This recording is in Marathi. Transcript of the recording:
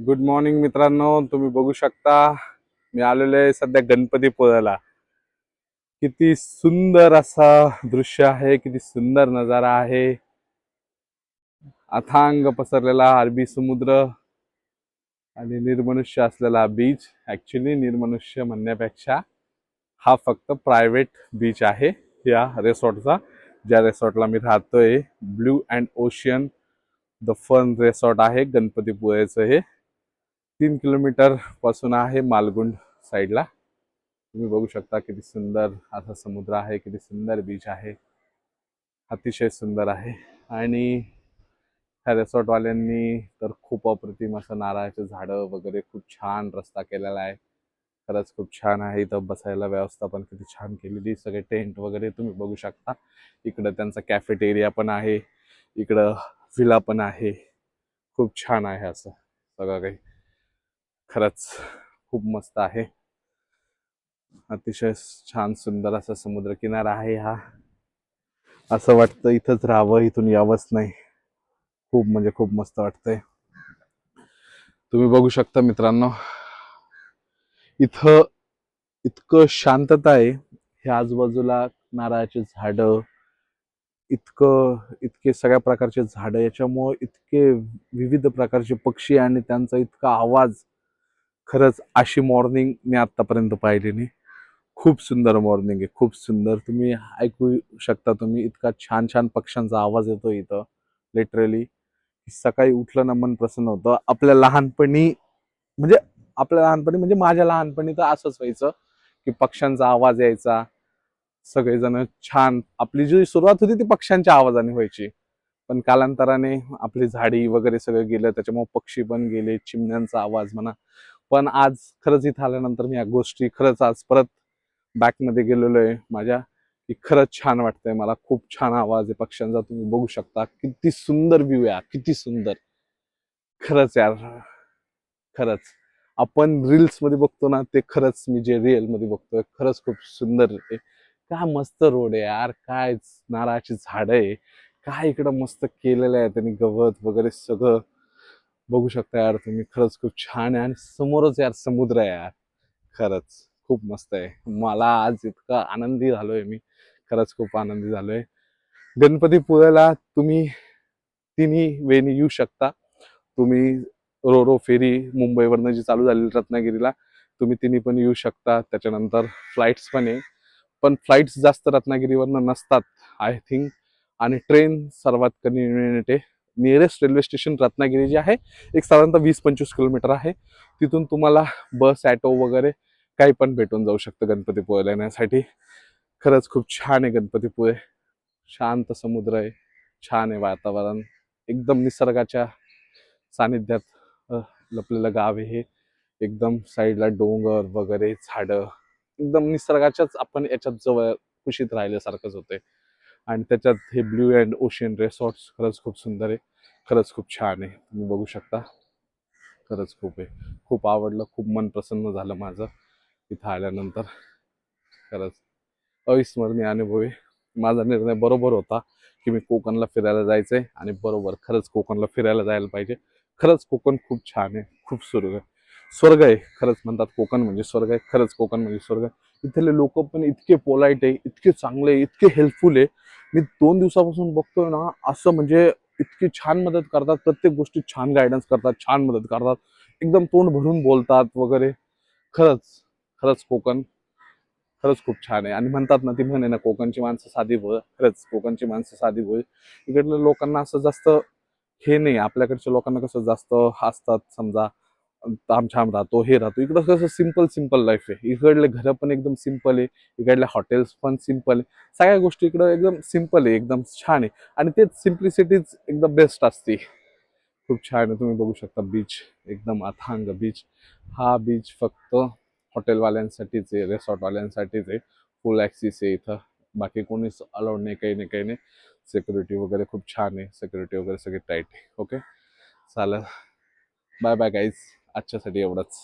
गुड मॉर्निंग मित्रांनो, तुम्ही बघू शकता मी आलेलो आहे सध्या गणपतीपुळ्याला. किती सुंदर असा दृश्य आहे, किती सुंदर नजारा आहे. अथांग पसरलेला अरबी समुद्र आणि निर्मनुष्य असलेला बीच. ऍक्च्युली निर्मनुष्य म्हणण्यापेक्षा हा फक्त प्रायव्हेट बीच आहे या रिसॉर्टचा, ज्या रिसॉर्टला मी राहतोय. Blue and ocean the fun resort आहे गणपतीपुळेचं. हे 3 किलोमीटर पासून आहे मालगुंड साईडला. तुम्ही बघू शकता किती सुंदर असा समुद्र आहे, किती सुंदर बीच आहे, अतिशय सुंदर आहे. आणि ह्या रिसॉर्टवाल्यांनी तर खूप अप्रतिम असं नारळाचे झाडं वगैरे, खूप छान रस्ता केलेला आहे. खरंच खूप छान आहे. इथं बसायला व्यवस्था पण किती छान केलेली, सगळे टेंट वगैरे तुम्ही बघू शकता. इकडं त्यांचा कॅफेटेरिया पण आहे, इकडं व्हिला पण आहे. खूप छान आहे असं सगळं काही. खरंच खूप मस्त आहे. अतिशय छान सुंदर असा समुद्र किनारा आहे हा. असं वाटतं इथंच राहावं, इथून यावंच नाही. खूप म्हणजे खूप मस्त वाटतंय. तुम्ही बघू शकता मित्रांनो, इथं इतकं शांतता आहे. हे आजूबाजूला नारळाची झाडं, इतके सगळ्या प्रकारचे झाडं, याच्यामुळं इतके विविध प्रकारचे पक्षी आणि त्यांचा इतका आवाज. खरंच अशी मॉर्निंग मी आतापर्यंत पाहिली नाही. खूप सुंदर मॉर्निंग आहे, खूप सुंदर. तुम्ही ऐकू शकता, तुम्ही इतका छान छान पक्ष्यांचा आवाज येतो इथं. लिटरली सकाळी उठलं ना मन प्रसन्न होतं. आपल्या लहानपणी म्हणजे माझ्या लहानपणी तर असंच व्हायचं की पक्ष्यांचा आवाज यायचा. सगळेजण छान, आपली जी सुरुवात होती ती पक्ष्यांच्या आवाजाने व्हायची. पण कालांतराने आपली झाडी वगैरे सगळं गेलं, त्याच्यामुळे पक्षी पण गेले, चिमण्यांचा आवाज म्हणा. पण आज खरंच इथं आल्यानंतर मी या गोष्टी खरंच आज परत बॅकमध्ये गेलेलो आहे माझ्या, की खरंच छान वाटतंय मला. खूप छान आवाज आहे पक्ष्यांचा, तुम्ही बघू शकता. किती सुंदर व्ह्यू आहे, किती सुंदर. खरंच यार, खरंच आपण रील्स मध्ये बघतो ना, ते खरंच मी जे रिअल मध्ये बघतोय खरंच खूप सुंदर आहे. काय मस्त रोड आहे यार, काय नारळाची झाड आहे, काय इकडं मस्त केलेलं आहे त्यांनी, गवत वगैरे सगळं बघू शकता यार तुम्ही. खरंच खूप छान आहे आणि समोरच यार समुद्र आहे यार. खरंच खूप मस्त आहे. मला आज इतका आनंदी झालोय मी, खरंच खूप आनंदी झालोय. गणपतीपुळ्याला तुम्ही तिन्ही वेनी येऊ शकता. तुम्ही रो फेरी मुंबईवरनं जी चालू झाली रत्नागिरीला, तुम्ही तिन्ही पण येऊ शकता. त्याच्यानंतर फ्लाईट्स पण आहे, पण फ्लाईट्स जास्त रत्नागिरीवरनं नसतात आय थिंक. आणि ट्रेन सर्वात कन्व्हिनियंट आहे. नियरेस्ट रेल्वे स्टेशन रत्नागिरी जे आहे, एक साधारणतः 20-25 किलोमीटर आहे. तिथून तुम्हाला बस, ॲटो वगैरे काही पण भेटून जाऊ शकतं गणपतीपुळ्याला येण्यासाठी. खरंच खूप छान आहे गणपतीपुळे. शांत समुद्र आहे, छान आहे वातावरण, एकदम निसर्गाच्या सानिध्यात लपलेलं गाव आहे हे. एकदम साईडला डोंगर वगैरे, झाडं, एकदम निसर्गाच्याच आपण याच्यात जवळ कुशीत राहिल्यासारखंच होते. आणि त्याच्यात हे ब्ल्यू अँड ओशियन रिसॉर्ट्स खरंच खूप सुंदर आहे, खरंच खूप छान आहे. तुम्ही बघू शकता, खरंच खूप आहे. खूप आवडलं, खूप मन प्रसन्न झालं माझं इथं आल्यानंतर. खरंच अविस्मरणीय अनुभव आहे. माझा निर्णय बरोबर होता की मी कोकणला फिरायला जायचंय, आणि बरोबर खरंच कोकणला फिरायला जायला पाहिजे. खरंच कोकण खूप छान आहे, खूप स्वर्ग आहे. खरंच म्हणतात कोकण म्हणजे स्वर्ग आहे, खरंच कोकण म्हणजे स्वर्ग आहे. इथले लोक पण इतके पोलाइट आहे, इतके चांगले, इतके हेल्पफुल आहे. मी 2 दिवसापासून बघतोय ना, असं म्हणजे इतकी छान मदत करतात, प्रत्येक गोष्टीत छान गायडन्स करतात, छान मदत करतात, एकदम तोंड भरून बोलतात वगैरे. खरंच खरंच कोकण खरंच खूप छान आहे. आणि म्हणतात ना, ती म्हण आहे ना, कोकणची माणसं साधी भोळ. खरंच कोकणची माणसं साधी भोळ. इकडल्या लोकांना असं जास्त हे नाही. आपल्याकडच्या लोकांना कसं जास्त असतात, समजा तामछाम राहतो, हे राहतो. इकडं कसं सिम्पल सिम्पल लाईफ आहे. इकडले घरं पण एकदम सिम्पल आहे, इकडल्या हॉटेल्स पण सिम्पल आहे. सगळ्या गोष्टी इकडं एकदम सिम्पल आहे, एकदम छान आहे. आणि तेच सिम्प्लिसिटीज एकदम बेस्ट असते. खूप छान आहे. तुम्ही बघू शकता बीच, एकदम अथांग बीच. हा बीच फक्त हॉटेलवाल्यांसाठीच आहे, रिसॉर्टवाल्यांसाठीच आहे. फुल ॲक्सेस आहे इथं, बाकी कोणीच अलाउड नाही, काही नाही, काही नाही. सिक्युरिटी वगैरे खूप छान आहे, सिक्युरिटी वगैरे सगळी टाईट आहे. ओके, चालेल, बाय बाय गाईज. आजच्यासाठी एवढंच.